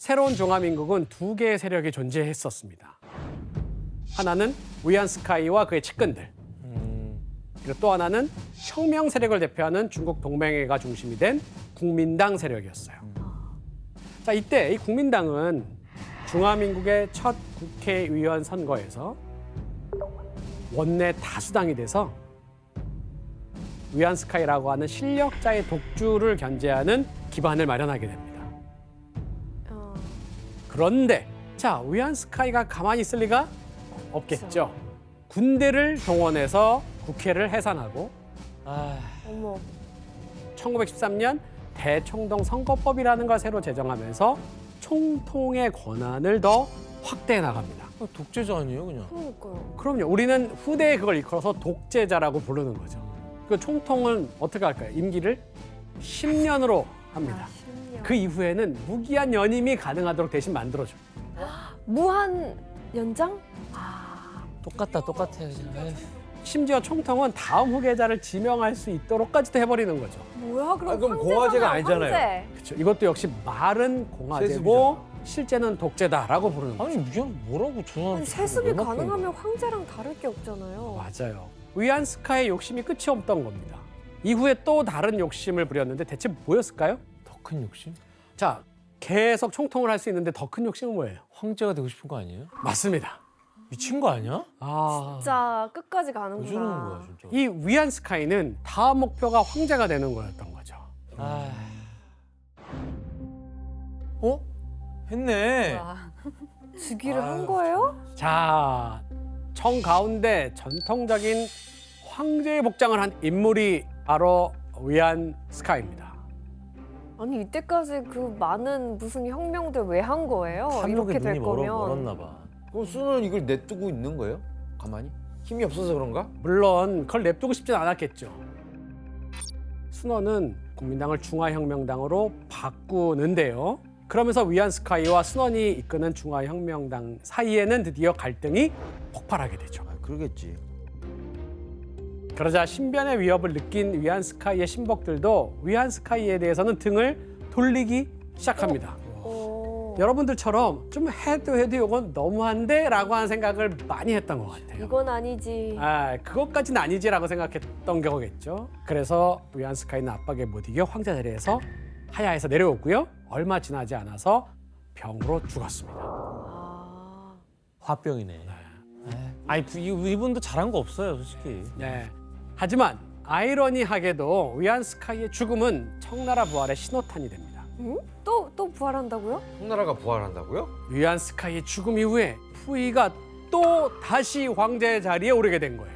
새로운 중화민국은 두 개의 세력이 존재했었습니다. 하나는 위안스카이와 그의 측근들. 그리고 또 하나는 혁명 세력을 대표하는 중국 동맹회가 중심이 된 국민당 세력이었어요. 자, 이때 이 국민당은 중화민국의 첫 국회의원 선거에서 원내 다수당이 돼서 위안스카이라고 하는 실력자의 독주를 견제하는 기반을 마련하게 됩니다. 그런데 자, 위안스카이가 가만히 있을 리가 없겠죠. 군대를 동원해서 국회를 해산하고 어머. 1913년 대총동 선거법이라는 걸 새로 제정하면서 총통의 권한을 더 확대해 나갑니다. 독재자 아니에요, 그냥? 그러니까요. 그럼요. 우리는 후대에 그걸 이끌어서 독재자라고 부르는 거죠. 그 총통은 어떻게 할까요? 임기를 10년으로 합니다. 10년. 그 이후에는 무기한 연임이 가능하도록 대신 만들어줘요. 무한 연장? 똑같다. 그냥. 에휴. 심지어 총통은 다음 후계자를 지명할 수 있도록까지도 해버리는 거죠. 뭐야? 그럼, 그럼 황제잖아요, 공화제가 아니잖아요. 황제. 그렇죠. 이것도 역시 말은 공화제고 세습이잖아. 실제는 독재다라고 부르는 거죠. 아니, 이게 뭐라고 전화? 아니, 세습이 가능하면 황제랑 다를 게 없잖아요. 맞아요. 위안스카의 욕심이 끝이 없던 겁니다. 이후에 또 다른 욕심을 부렸는데 대체 뭐였을까요? 더 큰 욕심? 자, 계속 총통을 할 수 있는데 더 큰 욕심은 뭐예요? 황제가 되고 싶은 거 아니에요? 맞습니다. 미친 거 아니야? 진짜 끝까지 왜 가는구나. 저러는 거야, 진짜? 이 위안스카이는 다음 목표가 황제가 되는 거였던 거죠. 아. 어? 했네. 즉위를 한 아유, 거예요? 자, 정 가운데 전통적인 황제의 복장을 한 인물이 바로 위안스카이입니다. 아니 이때까지 그 많은 무슨 혁명들 왜 한 거예요? 탐욕에 이렇게 될 눈이 거면. 멀었나 봐. 그럼 수는 이걸 냅두고 있는 거예요? 가만히? 힘이 없어서 그런가? 물론 그걸 냅두고 싶진 않았겠죠. 순원은 국민당을 중화혁명당으로 바꾸는데요. 그러면서 위안스카이와 순원이 이끄는 중화혁명당 사이에는 드디어 갈등이 폭발하게 되죠. 아, 그러겠지. 그러자 신변의 위협을 느낀 위안스카이의 신복들도 위안스카이에 대해서는 등을 돌리기 시작합니다. 여러분들처럼 좀 해도 이건 너무한데? 라고 하는 생각을 많이 했던 것 같아요. 이건 아니지. 그것까지는 아니지라고 생각했던 거겠죠. 그래서 위안스카이는 압박에 못 이겨 황제 자리에서 하야에서 내려오고요. 얼마 지나지 않아서 병으로 죽었습니다. 화병이네. 아니, 이분도 잘한 거 없어요, 솔직히. 네. 하지만 아이러니하게도 위안스카이의 죽음은 청나라 부활의 신호탄이 됩니다. 응? 또 부활한다고요? 청나라가 부활한다고요? 위안스카이의 죽음 이후에 푸이가 또 다시 황제 자리에 오르게 된 거예요.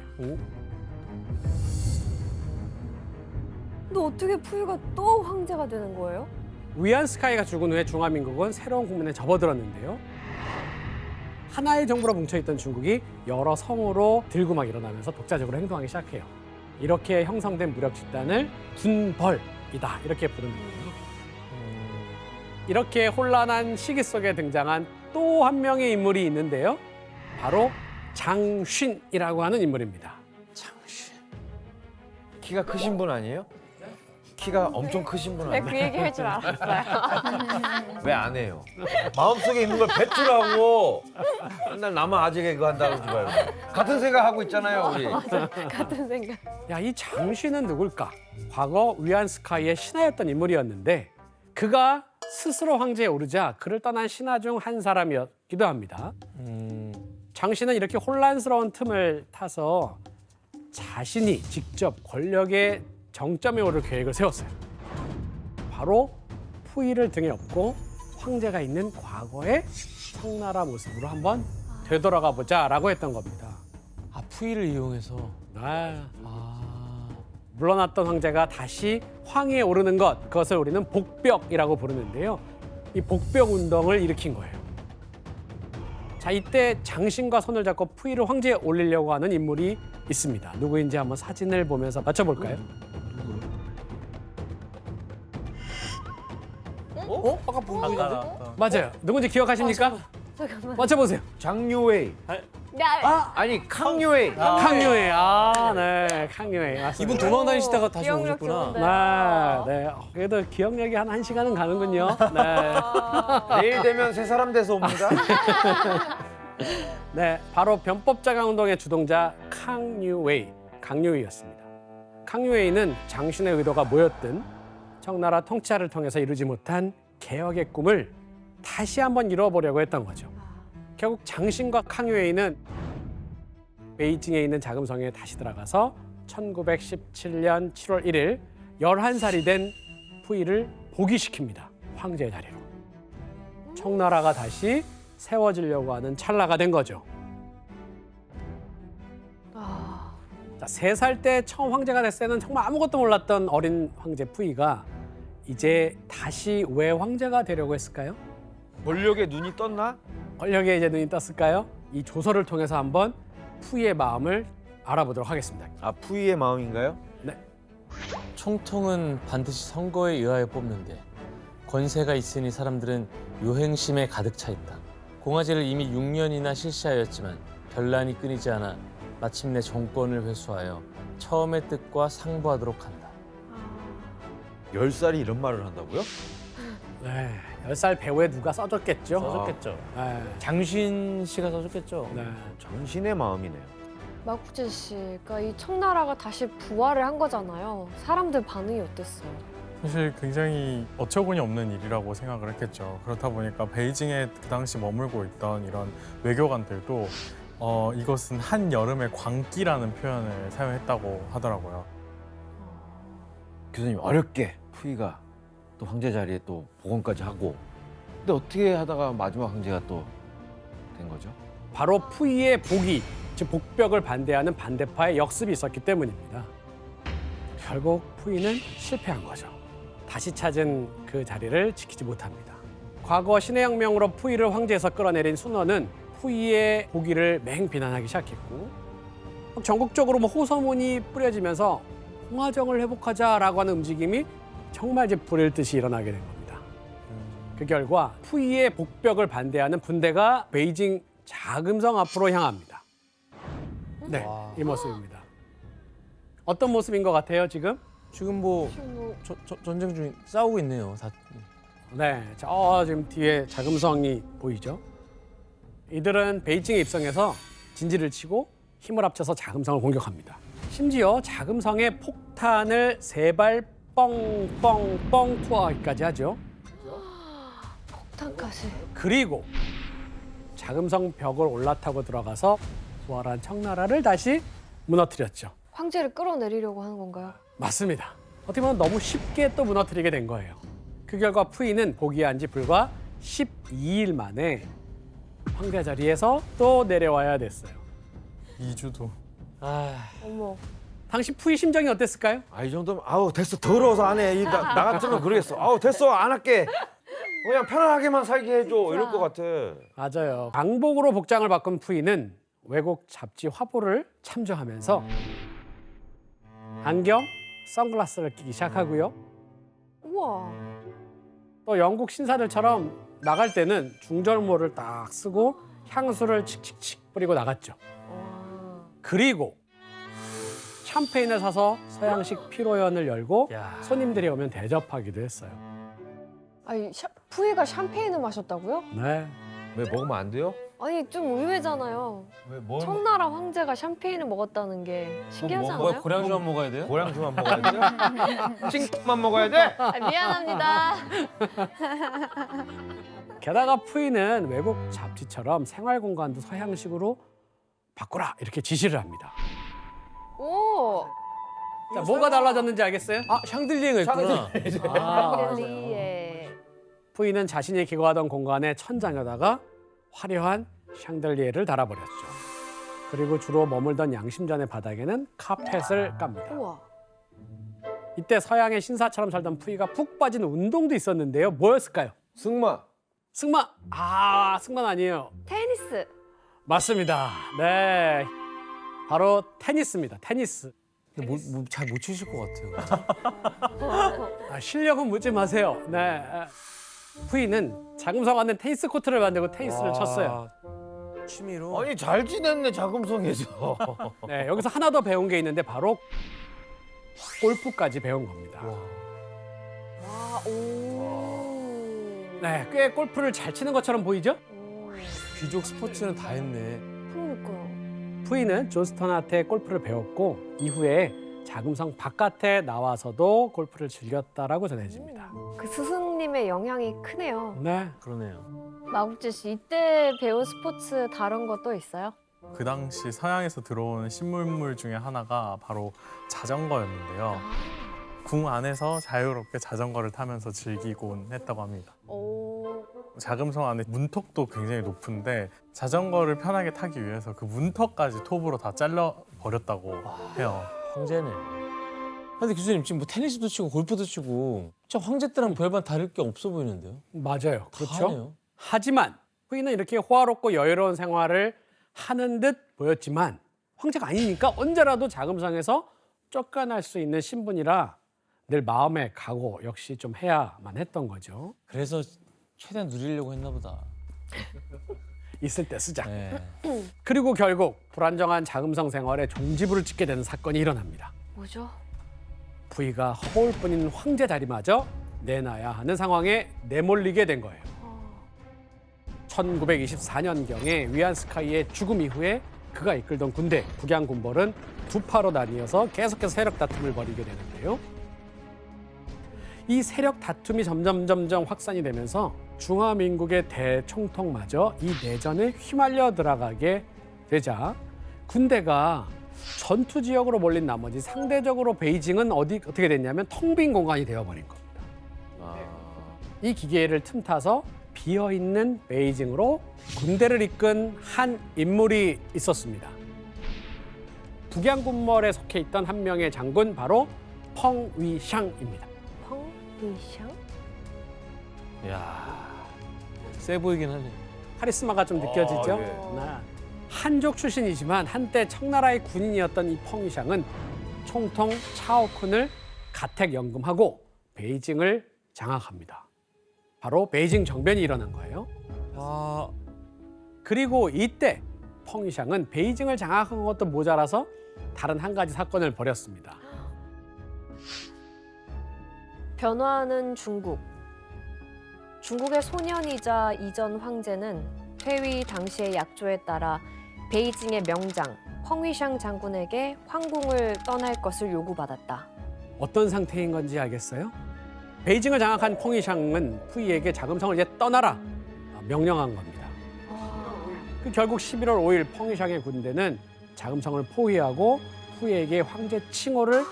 근데 어떻게 푸이가 또 황제가 되는 거예요? 위안스카이가 죽은 후에 중화민국은 새로운 국면에 접어들었는데요. 하나의 정부로 뭉쳐있던 중국이 여러 성으로 들고 막 일어나면서 독자적으로 행동하기 시작해요. 이렇게 형성된 무력 집단을 군벌이다 이렇게 부르는 거예요. 이렇게 혼란한 시기 속에 등장한 또 한 명의 인물이 있는데요. 바로 장슌이라고 하는 인물입니다. 장씨. 키가 크신 분 아니에요? 키가 엄청 크신 분 아니에요? 그 얘기 할 줄 알았어요. 왜 안 해요? 마음속에 있는 걸 뱉으라고 맨날 나만 아재 개그 한다고 그러지 말고 같은 생각 하고 있잖아요 우리. 같은 생각. 야, 이 장슌은 누굴까? 과거 위안스카이의 신하였던 인물이었는데 그가 스스로 황제에 오르자 그를 떠난 신하 중 한 사람이었기도 합니다. 장씨는 이렇게 혼란스러운 틈을 타서 자신이 직접 권력의 정점에 오를 계획을 세웠어요. 바로 푸이를 등에 업고 황제가 있는 과거의 청나라 모습으로 한번 되돌아가 보자라고 했던 겁니다. 아, 푸이를 이용해서. 물러났던 황제가 다시 황위에 오르는 것, 그것을 우리는 복벽이라고 부르는데요. 이 복벽 운동을 일으킨 거예요. 자, 이때 장신과 손을 잡고 푸이를 황제에 올리려고 하는 인물이 있습니다. 누구인지 한번 사진을 보면서 맞춰볼까요? 아까 본 거 있는데? 맞아요. 누군지 기억하십니까? 잠깐만. 맞춰보세요. 장유웨이. 아니 캉유웨이. 캉유웨이. 네, 캉유웨이. 맞습니다. 이분 도망 다니시다가 다시 기억력 오셨구나. 좋은데. 네, 네. 그래도 기억력이 한 1시간은 가는군요. 네. 내일 되면 새 사람 돼서 옵니다. 네, 바로 변법자강 운동의 주동자 강유웨이였습니다. 강유웨이는 장신의 의도가 뭐였든 청나라 통치하를 통해서 이루지 못한 개혁의 꿈을 다시 한번 이뤄보려고 했던 거죠. 결국 장신과 강유웨이는 베이징에 있는 자금성에 다시 들어가서 1917년 7월 1일 11살이 된 푸이를 복위시킵니다. 황제의 자리로. 청나라가 다시 세워지려고 하는 찰나가 된 거죠. 자, 3살 때 처음 황제가 됐을 때는 정말 아무것도 몰랐던 어린 황제 푸이가 이제 다시 왜 황제가 되려고 했을까요? 권력에 눈이 떴나? 권력에 이제 눈이 떴을까요? 이 조서를 통해서 한번 푸이의 마음을 알아보도록 하겠습니다. 아 푸이의 마음인가요? 네. 총통은 반드시 선거에 의하여 뽑는데 권세가 있으니 사람들은 요행심에 가득 차 있다. 공화제를 이미 6년이나 실시하였지만 결란이 끊이지 않아 마침내 정권을 회수하여 처음의 뜻과 상부하도록 한다. 10살이 이런 말을 한다고요? 네. 10살 배우에 누가 써줬겠죠? 써줬겠죠. 네. 장신 씨가 써줬겠죠. 네. 정신의 마음이네요. 마국진 씨, 그러니까 이 청나라가 다시 부활을 한 거잖아요. 사람들 반응이 어땠어요? 사실 굉장히 어처구니 없는 일이라고 생각을 했겠죠. 그렇다 보니까 베이징에 그 당시 머물고 있던 이런 외교관들도 이것은 한여름의 광기라는 표현을 사용했다고 하더라고요. 교수님 어렵게 푸이가 또 황제 자리에 또 복원까지 하고 근데 어떻게 하다가 마지막 황제가 또 된 거죠? 바로 푸이의 복위, 즉 복벽을 반대하는 반대파의 역습이 있었기 때문입니다. 결국 푸이는 실패한 거죠. 다시 찾은 그 자리를 지키지 못합니다. 과거 신의 혁명으로 푸이를 황제에서 끌어내린 순원은 푸이의 복위를 맹비난하기 시작했고 전국적으로 호소문이 뿌려지면서 홍화정을 회복하자라고 하는 움직임이 정말 이제 불일 듯이 일어나게 된 겁니다. 그 결과 푸이의 복벽을 반대하는 분대가 베이징 자금성 앞으로 향합니다. 네, 와. 이 모습입니다. 어떤 모습인 것 같아요, 지금? 지금 뭐 전쟁 중에 싸우고 있네요. 다. 네, 지금 뒤에 자금성이 보이죠? 이들은 베이징에 입성해서 진지를 치고 힘을 합쳐서 자금성을 공격합니다. 심지어 자금성에 폭탄을 3발 뻥뻥뻥 투하하기까지 하죠. 폭탄까지. 그리고 자금성 벽을 올라타고 들어가서 부활한 청나라를 다시 무너뜨렸죠. 황제를 끌어내리려고 하는 건가요? 맞습니다. 어떻게 보면 너무 쉽게 또 무너뜨리게 된 거예요. 그 결과 푸이는 복위한 지 불과 12일 만에 황제 자리에서 또 내려와야 됐어요. 2주도. 어머. 당시 푸이 심정이 어땠을까요? 아 이 정도면 아우 됐어 더러워서 안 해. 나 같으면 그러겠어. 아우 됐어 안 할게. 그냥 편안하게만 살게 해줘. 이럴 것 같아. 맞아요. 왕복으로 복장을 바꾼 푸이는 외국 잡지 화보를 참조하면서 안경, 선글라스를 끼기 시작하고요. 우와. 또 영국 신사들처럼 나갈 때는 중절모를 딱 쓰고 향수를 칙칙칙 뿌리고 나갔죠. 와. 그리고 샴페인을 사서 서양식 피로연을 열고 야. 손님들이 오면 대접하기도 했어요. 아니, 푸이가 샴페인을 마셨다고요? 네. 왜 먹으면 안 돼요? 아니, 좀 의외잖아요. 왜 뭐? 청나라 황제가 샴페인을 먹었다는 게 신기하지 뭐, 않아요? 고량주만 먹어야 돼요? 고량주만 먹어야 돼? 찡만 먹어야 돼? 아, 미안합니다. 게다가 푸이는 외국 잡지처럼 생활 공간도 서양식으로 바꾸라 이렇게 지시를 합니다. 오. 자, 뭐가 달라졌는지 알겠어요? 아 샹들리에가 있구나. 샹들리에. 푸이는 자신이 기거하던 공간의 천장에다가 화려한 샹들리에를 달아버렸죠. 그리고 주로 머물던 양심전의 바닥에는 카펫을 깝니다. 우와. 이때 서양의 신사처럼 살던 푸이가 푹 빠진 운동도 있었는데요. 뭐였을까요? 승마. 승마! 승마는 아니에요. 테니스. 맞습니다. 네. 바로 테니스입니다. 테니스. 잘 못 치실 것 같아요. 실력은 묻지 마세요. 네. 푸이는 자금성 안에 테니스 코트를 만들고 테니스를 쳤어요. 취미로. 아니 잘 지냈네 자금성에서. 네, 여기서 하나 더 배운 게 있는데 바로 골프까지 배운 겁니다. 와, 오. 네, 꽤 골프를 잘 치는 것처럼 보이죠? 오. 귀족 스포츠는 다 했네. 그러니까요. 푸이는 존스턴한테 골프를 배웠고 이후에 자금성 바깥에 나와서도 골프를 즐겼다라고 전해집니다. 그 스승님의 영향이 크네요. 네, 그러네요. 마국재 씨, 이때 배운 스포츠 다른 것도 있어요? 그 당시 서양에서 들어온 신문물 중에 하나가 바로 자전거였는데요. 궁 안에서 자유롭게 자전거를 타면서 즐기곤 했다고 합니다. 오. 자금성 안에 문턱도 굉장히 높은데 자전거를 편하게 타기 위해서 그 문턱까지 톱으로 다 잘라 버렸다고 해요. 황제네. 근데 교수님 지금 뭐 테니스도 치고 골프도 치고 진짜 황제 때랑 별반 다를 게 없어 보이는데요? 맞아요. 다 그렇죠. 하네요. 하지만 푸이는 이렇게 호화롭고 여유로운 생활을 하는 듯 보였지만 황제가 아니니까 언제라도 자금성에서 쫓겨날 수 있는 신분이라 늘 마음의 각오 역시 좀 해야만 했던 거죠. 그래서 최대한 누리려고 했나 보다. 있을 때 쓰자. 네. 그리고 결국 불안정한 자금성 생활에 종지부를 찍게 되는 사건이 일어납니다. 뭐죠? 푸이가 허울뿐인 황제 자리마저 내놔야 하는 상황에 내몰리게 된 거예요. 1924년경에 위안스카이의 죽음 이후에 그가 이끌던 군대 북양군벌은 두 파로 나뉘어서 계속해서 세력 다툼을 벌이게 되는데요. 이 세력 다툼이 점점 확산이 되면서 중화민국의 대총통마저 이 내전에 휘말려 들어가게 되자 군대가 전투 지역으로 몰린 나머지 상대적으로 베이징은 어떻게 됐냐면 텅 빈 공간이 되어버린 겁니다. 이 기계를 틈타서 비어있는 베이징으로 군대를 이끈 한 인물이 있었습니다. 북양군벌에 속해 있던 한 명의 장군 바로 펑위샹입니다. 펑위샹? 야, 세 보이긴 하네. 카리스마가 좀 느껴지죠? 예. 네. 한족 출신이지만 한때 청나라의 군인이었던 이 펑위샹은 총통 차오쿤을 가택 연금하고 베이징을 장악합니다. 바로 베이징 정변이 일어난 거예요. 아, 그리고 이때 펑위샹은 베이징을 장악한 것도 모자라서 다른 한 가지 사건을 벌였습니다. 변화하는 중국. 중국의 소년이자 이전 황제는 퇴위 당시의 약조에 따라 베이징의 명장 펑위샹 장군에게 황궁을 떠날 것을 요구받았다. 어떤 상태인 건지 알겠어요? 베이징을 장악한 펑위샹은 푸이에게 자금성을 이제 떠나라 명령한 겁니다. 그 결국 11월 5일 펑위샹의 군대는 자금성을 포위하고 푸이에게 황제 칭호를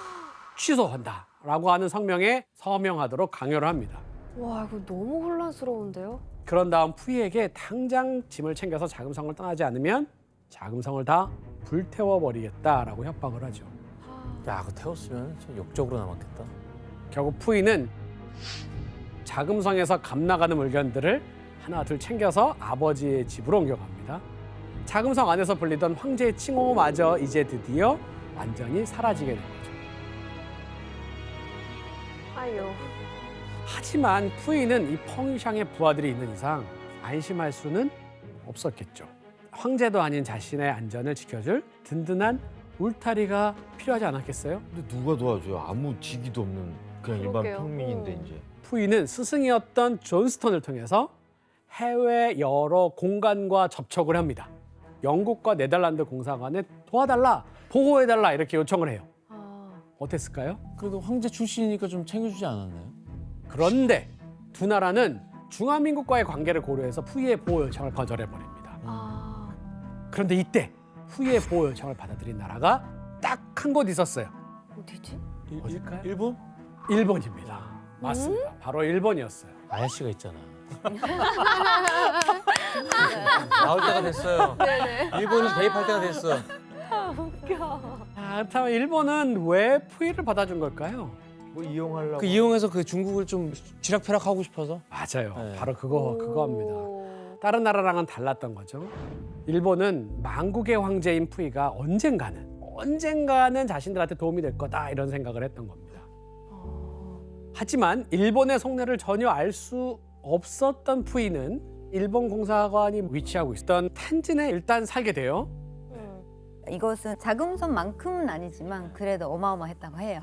취소한다라고 하는 성명에 서명하도록 강요를 합니다. 와, 이거 너무 혼란스러운데요? 그런 다음 푸이에게 당장 짐을 챙겨서 자금성을 떠나지 않으면 자금성을 다 불태워버리겠다라고 협박을 하죠. 야, 그거 태웠으면 좀 역적으로 남았겠다. 결국 푸이는 자금성에서 감나가는 물건들을 하나 둘 챙겨서 아버지의 집으로 옮겨갑니다. 자금성 안에서 불리던 황제의 칭호마저 이제 드디어 완전히 사라지게 된 거죠. 아유. 하지만 푸이는 이 펑위샹의 부하들이 있는 이상 안심할 수는 없었겠죠. 황제도 아닌 자신의 안전을 지켜줄 든든한 울타리가 필요하지 않았겠어요? 근데 누가 도와줘요? 아무 직위도 없는 그냥 일반 그러게요. 평민인데 이제. 푸이는 스승이었던 존스턴을 통해서 해외 여러 공간과 접촉을 합니다. 영국과 네덜란드 공사관에 도와달라, 보호해달라 이렇게 요청을 해요. 아, 어땠을까요? 그래도 황제 출신이니까 좀 챙겨주지 않았나요? 그런데 두 나라는 중화민국과의 관계를 고려해서 푸이의 보호 요청을 거절해버립니다. 아. 그런데 이때 푸이의 보호 요청을 받아들인 나라가 딱 한 곳 있었어요. 어디지? 어딜까요? 일본? 일본입니다. 맞습니다. 바로 일본이었어요. 아야씨가 있잖아. 나올 때가 됐어요. 일본이 개입할 때가 됐어. 웃겨. 그렇다면 일본은 왜 푸이를 받아준 걸까요? 뭐 이용하려고. 그 이용해서 그 중국을 좀 쥐락펴락하고 싶어서. 맞아요. 네. 바로 그거입니다. 오. 다른 나라랑은 달랐던 거죠. 일본은 망국의 황제인 푸이가 언젠가는 자신들한테 도움이 될 거다 이런 생각을 했던 겁니다. 하지만 일본의 속내를 전혀 알 수 없었던 푸이는 일본 공사관이 위치하고 있던 텐진에 일단 살게 돼요. 이것은 자금선만큼은 아니지만 그래도 어마어마했다고 해요.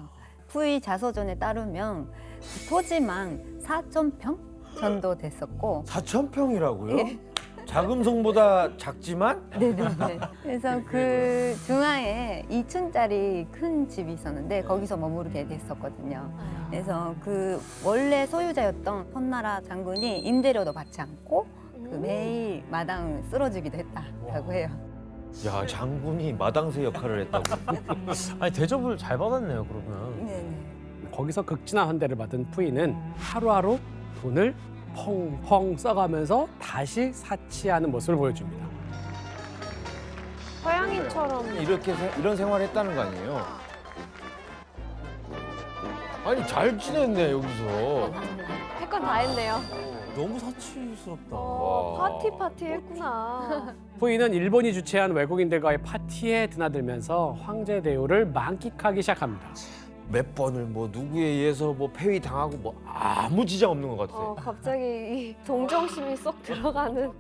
푸이 자서전에 따르면 그 토지만 4,000평 정도 됐었고 4,000평이라고요? 예. 자금성보다 작지만 네네네. 그래서 그 중앙에 2층짜리 큰 집이 있었는데 거기서 머무르게 됐었거든요. 그래서 그 원래 소유자였던 손나라 장군이 임대료도 받지 않고 그 매일 마당을 쓸어주기도 했다라고 해요. 야 장군이 마당새 역할을 했다고. 아니 대접을 잘 받았네요 그러면. 네네. 거기서 극진한 환대를 받은 푸이는 하루하루 돈을 펑펑 써가면서 다시 사치하는 모습을 보여줍니다. 서양인처럼 이렇게 이런 생활을 했다는 거 아니에요? 아니 잘 지냈네 여기서. 할 건 다 했네요. 너무 사치스럽다. 와. 파티 했구나. 푸이는 일본이 주최한 외국인들과의 파티에 드나들면서 황제 대우를 만끽하기 시작합니다. 몇 번을 뭐 누구에 의해서 뭐 폐위 당하고 뭐 아무 지장 없는 것 같아. 갑자기 이 동정심이 쏙 들어가는.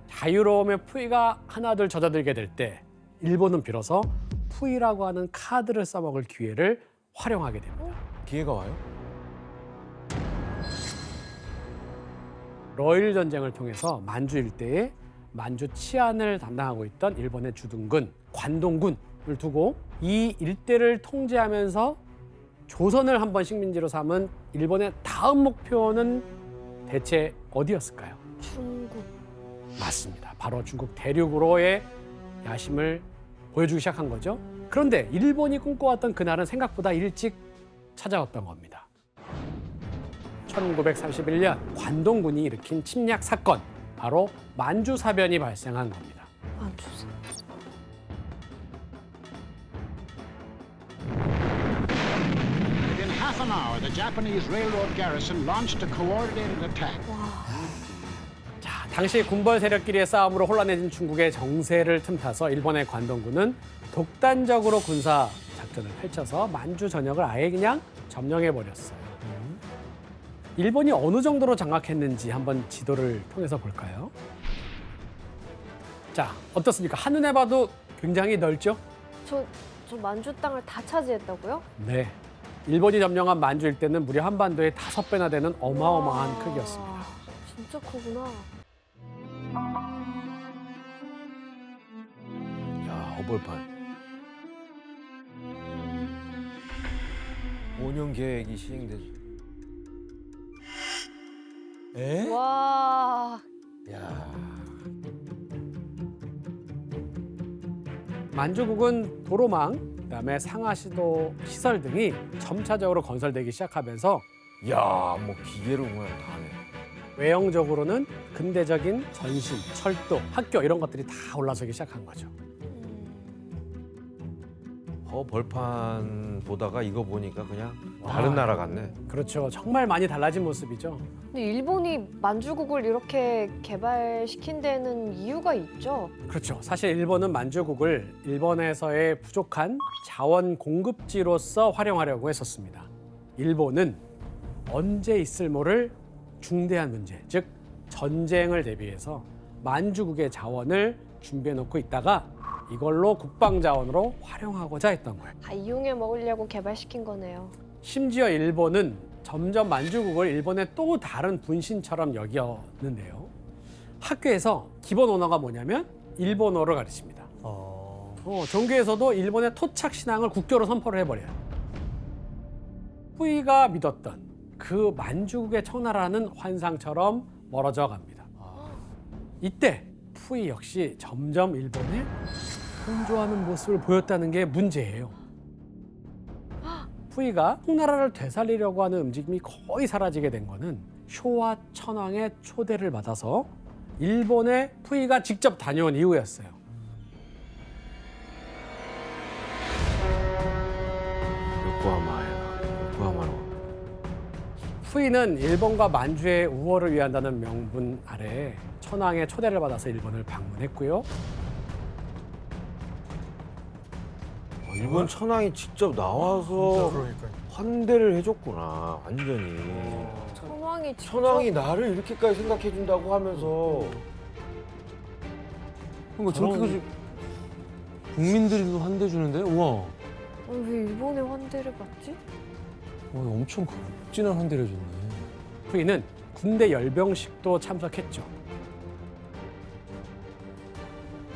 자유로움에 푸이가 하나둘 젖어들게 될 때 일본은 비로소 푸이라고 하는 카드를 써먹을 기회를 활용하게 됩니다. 기회가 와요? 러일 전쟁을 통해서 만주 일대에 만주 치안을 담당하고 있던 일본의 주둔군 관동군을 두고 이 일대를 통제하면서 조선을 한번 식민지로 삼은 일본의 다음 목표는 대체 어디였을까요? 중국. 맞습니다. 바로 중국 대륙으로의 야심을 보여주기 시작한 거죠. 그런데 일본이 꿈꿔왔던 그날은 생각보다 일찍 찾아왔던 겁니다. 1931년 관동군이 일으킨 침략 사건, 바로 만주사변이 발생한 겁니다. 만주사. Within half an hour, the Japanese railroad garrison launched a coordinated attack. 자, 당시 군벌 세력끼리의 싸움으로 혼란해진 중국의 정세를 틈타서 일본의 관동군은 독단적으로 군사 작전을 펼쳐서 만주 전역을 아예 그냥 점령해 버렸어요. 일본이 어느 정도로 장악했는지 한번 지도를 통해서 볼까요? 자, 어떻습니까? 한눈에 봐도 굉장히 넓죠? 저 만주 땅을 다 차지했다고요? 네. 일본이 점령한 만주 일대는 무려 한반도의 5배나 되는 어마어마한 우와, 크기였습니다. 진짜 크구나. 야 어벌판. 5년 계획이 시행되죠. 에? 와. 야. 만주국은 도로망, 그다음에 상하시도 시설 등이 점차적으로 건설되기 시작하면서 야, 뭐 기계로 그냥 다 하네. 외형적으로는 근대적인 전신, 철도, 학교 이런 것들이 다 올라서기 시작한 거죠. 벌판 보다가 이거 보니까 그냥 다른 나라 같네. 그렇죠. 정말 많이 달라진 모습이죠. 근데 일본이 만주국을 이렇게 개발시킨 데는 이유가 있죠? 그렇죠. 사실 일본은 만주국을 일본에서의 부족한 자원 공급지로서 활용하려고 했었습니다. 일본은 언제 있을 모를 중대한 문제, 즉 전쟁을 대비해서 만주국의 자원을 준비해 놓고 있다가 이걸로 국방 자원으로 활용하고자 했던 거예요. 다 이용해 먹으려고 개발시킨 거네요. 심지어 일본은 점점 만주국을 일본의 또 다른 분신처럼 여겼는데요. 학교에서 기본 언어가 뭐냐면 일본어를 가르칩니다. 종교에서도 일본의 토착 신앙을 국교로 선포를 해버려요. 푸이가 믿었던 그 만주국의 청나라는 환상처럼 멀어져 갑니다. 이때 푸이 역시 점점 일본에 동조하는 모습을 보였다는 게 문제예요. 푸이가 청나라를 되살리려고 하는 움직임이 거의 사라지게 된 거는 쇼와 천황의 초대를 받아서 일본에 푸이가 직접 다녀온 이후였어요. 요코하마로. 푸이는 일본과 만주의 우호를 위한다는 명분 아래 천황의 초대를 받아서 일본을 방문했고요. 일본 천황이 직접 나와서 그러니까요. 환대를 해줬구나 완전히. 천황 천황이 직접 천황이 나를 이렇게까지 생각해 준다고 하면서 그러니까 저렇게 국민들도 환대 주는데 우와. 왜 일본의 환대를 받지? 엄청 극진한 환대를 해줬네. 후이는 군대 열병식도 참석했죠.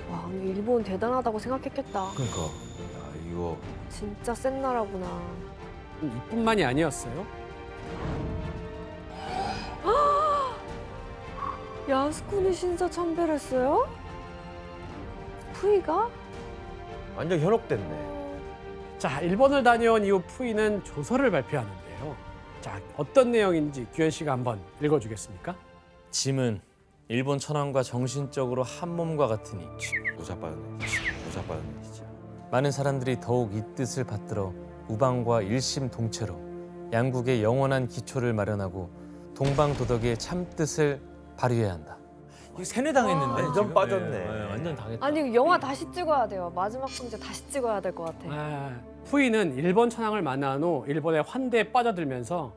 와, 근데 일본 대단하다고 생각했겠다. 그러니까 야, 이거 진짜 센 나라구나. 이뿐만이 아니었어요. 야스쿠니 신사 참배했어요? 푸이가? 완전 현혹됐네. 자, 일본을 다녀온 이후 푸이는 조서를 발표하는데요. 자, 어떤 내용인지 규현 씨가 한번 읽어주겠습니까? 짐은 일본 천황과 정신적으로 한 몸과 같으니 노자빠졌네. 노자빠졌네 진짜. 많은 사람들이 더욱 이 뜻을 받들어 우방과 일심동체로 양국의 영원한 기초를 마련하고 동방도덕의 참뜻을 발휘해야 한다. 이거 세뇌당했는데 완전 지금? 빠졌네. 완전 당했다. 아니 영화 다시 찍어야 돼요. 마지막 문제 다시 찍어야 될 것 같아. 푸이는 일본 천황을 만난 후 일본의 환대에 빠져들면서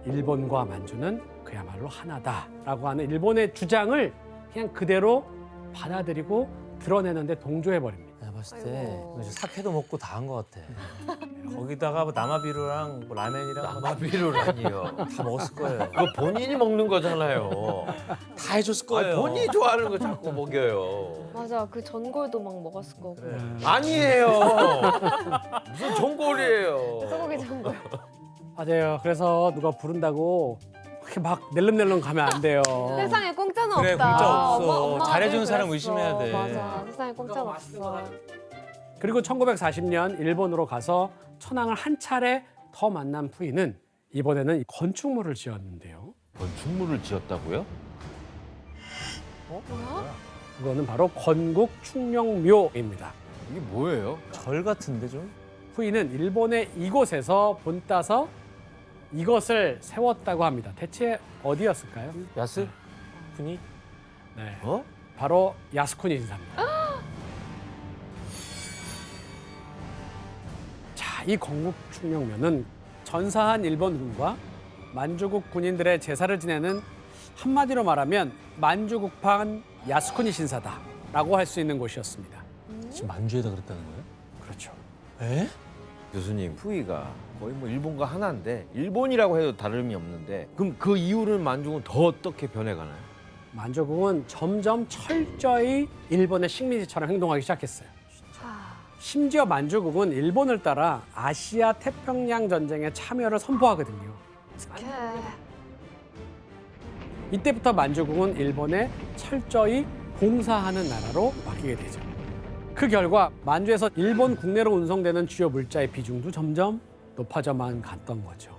일본과 만주는 그야말로 하나다라고 하는 일본의 주장을 그냥 그대로 받아들이고 드러내는데 동조해버립니다. 내가 봤을 때 아이고. 이거 사케도 먹고 다 한 것 같아. 거기다가 뭐 나마비루랑 뭐 라면이랑 나마비루라니요. 다 먹었을 거예요. 그거 본인이 먹는 거잖아요. 다 해줬을 거예요. 본인이 좋아하는 거 자꾸 먹여요. 맞아, 그 전골도 막 먹었을 거고. 아니에요. 무슨 전골이에요. 소고기 전골. 맞아요. 그래서 누가 부른다고 그렇게 막 낼름낼름 가면 안 돼요. 세상에 공짜는 그래, 없다. 공짜 없어. 엄마가 잘해주는 늘 사람 그랬어. 의심해야 돼. 맞아, 세상에 공짜는 없어. 그리고 1940년 일본으로 가서 천황을 한 차례 더 만난 푸이는 이번에는 건축물을 지었는데요. 건축물을 지었다고요? 뭐야? 그거는 바로 건국충명묘입니다. 이게 뭐예요? 절 같은데 좀? 푸이는 일본의 이곳에서 본따서 이것을 세웠다고 합니다. 대체 어디였을까요? 야스? 군이? 네, 어? 바로 야스쿠니 신사입니다. 자, 이 건국충명묘는 전사한 일본군과 만주국 군인들의 제사를 지내는 한마디로 말하면 만주국판 야스쿠니 신사다라고 할 수 있는 곳이었습니다. 지금 만주에다 그랬다는 거예요? 그렇죠. 에? 교수님, 푸이가 거의 뭐 일본과 하나인데 일본이라고 해도 다름이 없는데 그럼 그 이후로는 만중은 더 어떻게 변해가나요? 만주국은 점점 철저히 일본의 식민지처럼 행동하기 시작했어요. 아, 심지어 만주국은 일본을 따라 아시아 태평양 전쟁에 참여를 선포하거든요. 이때부터 만주국은 일본에 철저히 봉사하는 나라로 바뀌게 되죠. 그 결과 만주에서 일본 국내로 운송되는 주요 물자의 비중도 점점 높아져만 갔던 거죠.